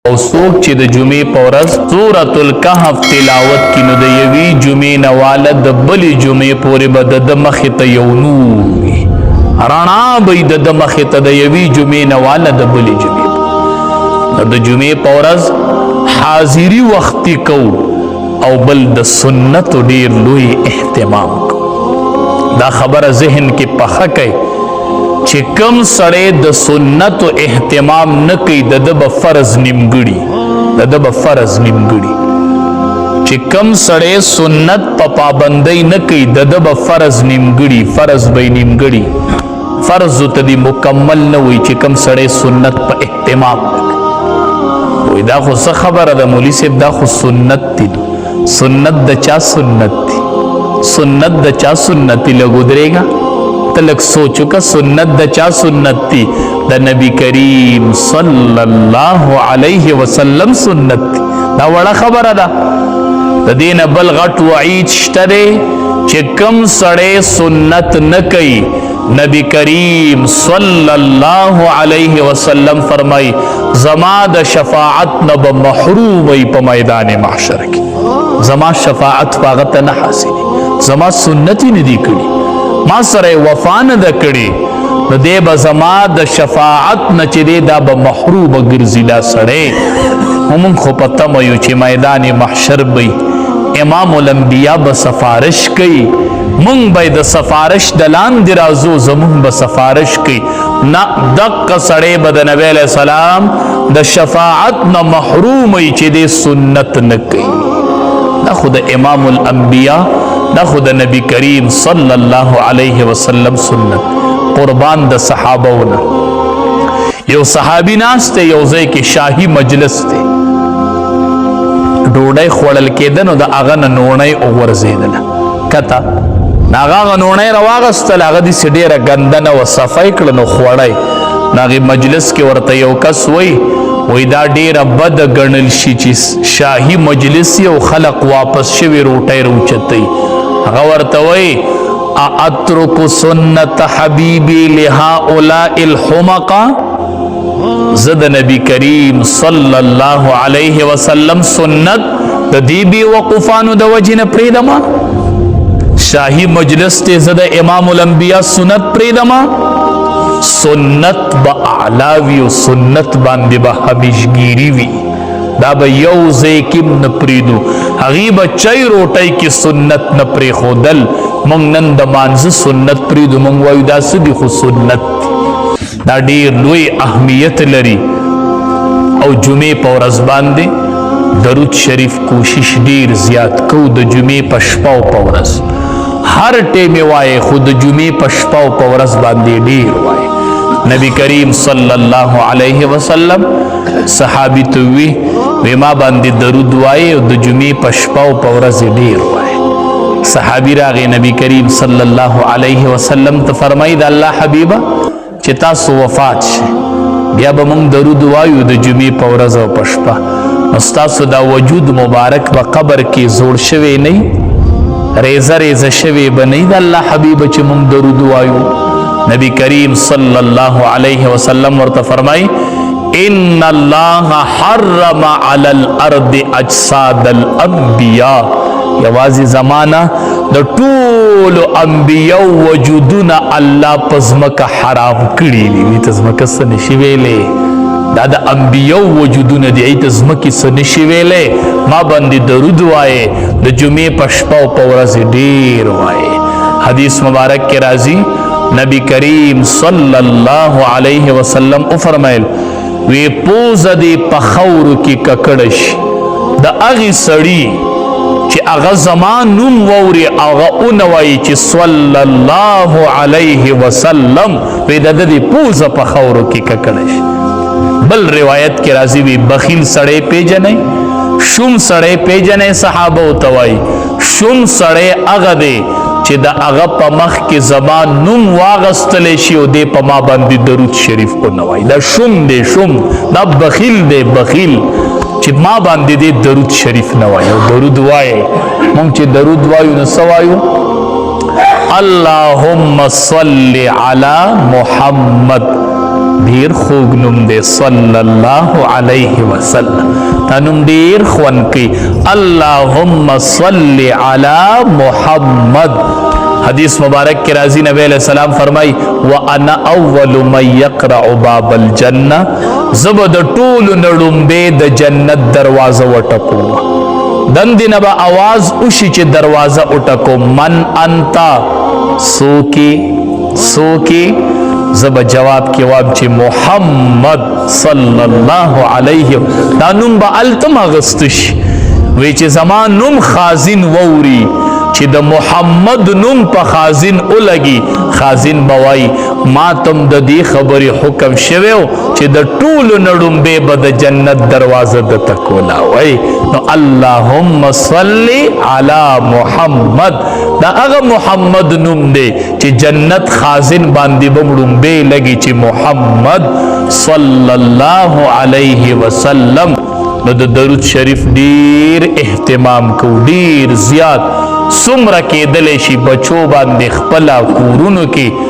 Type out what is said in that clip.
او څوک چې د جمعې په ورځ سورۃ الکهف تلاوت کړي نو د یوې جمعې نه واله د بلې جمعې پورې به د مخې ته یو نور وي، رڼا به د مخې ته د یوې جمعې نه واله د بلې جمعې نو د جمعې په ورځ حاضري وختي کوو او بل د سنتو ډېر لوی اهتمام کوو. دا خبره ذهن کې پخه کوي چې کم سړی د سنتو اهتمام نه کوي د به فرض نیمګړي چې کم سړی سنت په پابندۍ نه کوي د به فرض نیمګړي فرض به نیمګړي فرض ته دی مکمل نه وي چې کم سړی سنت په اهتمام نه کوي. دا خو څه خبره ده مولوي صاحب، دا خو سنت دی. سنت د چا سنت دی؟ سنت د چا سنت دی؟ لږ ودرېږه تلک سوچو کا سنت د چا سنت دی؟ د نبی کریم صلی الله علیه وسلم سنت دی. دا وړه خبره ده. د دین بل غټ وعید شته دی چې کم سړی سنت نه کوي، نبی کریم صلی الله علیه وسلم فرمای زما د شفاعت نه به محروم وي په میدان محشر کې. زما شفاعت هغه ته نه حاصلې، زما سنت یې نه دي کړي، ما سره وفا نه ده کړې، نو دی به زما د شفاعت نه چې دی دا به محروم ګرځي. دا سړی موږ خو په تمه یو چې میدان محشر به امام الانبیا به سفارش کوي، مونږ به د سفارش د لاندې راځو، زمونږ به سفارش کوي. نه دقه سړی به د نبی علیه السلام د شفاعت نه محروم وي چې دی سنت نه کوي. دا خو د امام الانبیا، دا خو د نبی کریم صلی الله علیه وسلم سنت. قربان د صحابهونه یو صحابي ناست دی یو ځای کې شاهي مجلس دی، ډوډۍ خوړل کېده نو د هغه نه نوڼۍ وغورځېدله کته، هغه نوڼۍ راواغستله، هغه داسې ډېره ګنده نه وه، صفی کړه نو خوړی. نو هغې مجلس کې ورته یو کس وایي دا ډېره بده ګڼل شي چې شاهي مجلس او خلق واپس شوي روټۍ راوچتوي. هغه ورته وایي اترک سنت حبیبی لهؤلاء الحمقا، زه د نبی کریم صلی الله علیه وسلم سنت د دې بې وقوفانو د وجې نه پرېږدمه؟ شاهي مجلس ته زه د امام الانبیا سنت پرېږدمه؟ سنت به اعلی وي او سنت باندې به همیشګیري وي. دا به یو ځای کې نه پرېږدو. هغې به چای روټۍ کې سنت نه پرېښودل. موږ نن د مانځه سنت پرېږدو، موږ وایو دا څه دي، خو سنت دي. دا ډېر لوی اهمیت لري. او جمعې په ورځ باندې درود شریف کوشش ډېر زیات کوو. د جمعې په شپه او په ورځ هر ټیمې وایې، خو د جمعې په شپه او په ورځ باندې ډېر وایې. نبی کریم صلی الله علیه وسلم صحابي ته وی ما باندې درود وایې او د جمعې په شپه او په ورځ ډېر وایې. صحابي راغی نبی کریم صلی الله علیه وسلم ته فرمایي د الله حبیبه چې تاسو وفات شئ بیا به موږ درود وایو د جمعې په ورځ او په شپه، نو ستاسو دا وجود مبارک به قبر کې زوړ شوی نه وي، ریزه ریزه شوی به نه وي د الله حبیبه چې موږ درود وایو. نبی کریم صلی الله علیه وسلم ورته فرمایي ان الله حرم علی الارض اجساد الانبیاء، یوازې زمانه د ټولو انبیاء وجودونه الله په ځمکه حرام کړي دي. ته ځمکه څه نشي ویلی، دا د انبیاء وجودونه دي، ته ځمکې څه نشي ویلی. ما باندې درود وایې، د جمعې په شپه او په ورځ ډېر وایې. حدیث مبارک کې راځي نبی کریم صلی الله علیه وسلم وفرمایل وی پوزه دې په خاورو کې ککړه شي د هغې سړي چې هغه زما نوم واوري هغه ونه وایي چې صلی الله علیه وسلم، وی د ده دې پوزه په خاورو کې ککړه شي. بل روایت کې راځي وی بخیل سړی پیژنئ، شوم سړی پیژنئ، صحابه ورته وایي شوم سړی هغه دی چې د هغه په مخ کې زما نوم واغستلی شي او دی په ما باندې درود شریف ونه وایي. دا شوم دی، شوم دا بخیل دی، بخیل چې ما باندې دی درود شریف نه وایي. او درود وایي، موږ چې درود وایو نو څه وایو؟ اللهم صل علی محمد ډیر خوږ نوم دی صلی الله علیه وسلم دا نوم ډیر خوند کوي اللهم صل علی محمد حدیث مبارک کې راځي نبی علیہ السلام فرمای وانا اول من یقرع باب الجنه زب د ټولو نړومبې د جنت دروازه وټکو دندې نه به आवाज وشي چې دروازه وټکو من انتا سوکی زب جواب کې واب چې محمد صلی الله علیه دا نوم به التم اغستش وی چې زمان نوم خازن ووري چې د محمد نوم په خازن ولګي خازن بوای ما تم د دې خبرې حکم شویو چې د ټولو نړومبې به د جنت دروازه د تکولا وای نو اللهم صل علی محمد دا هغه محمد نوم دی چې جنت خازن باندې بمړومبې لګي چې محمد صلی الله علیه وسلم نو د درود شریف ډیر اهتمام کو ډیر زیات څومره کېدلی شي بچو باندې خپله کورونو کې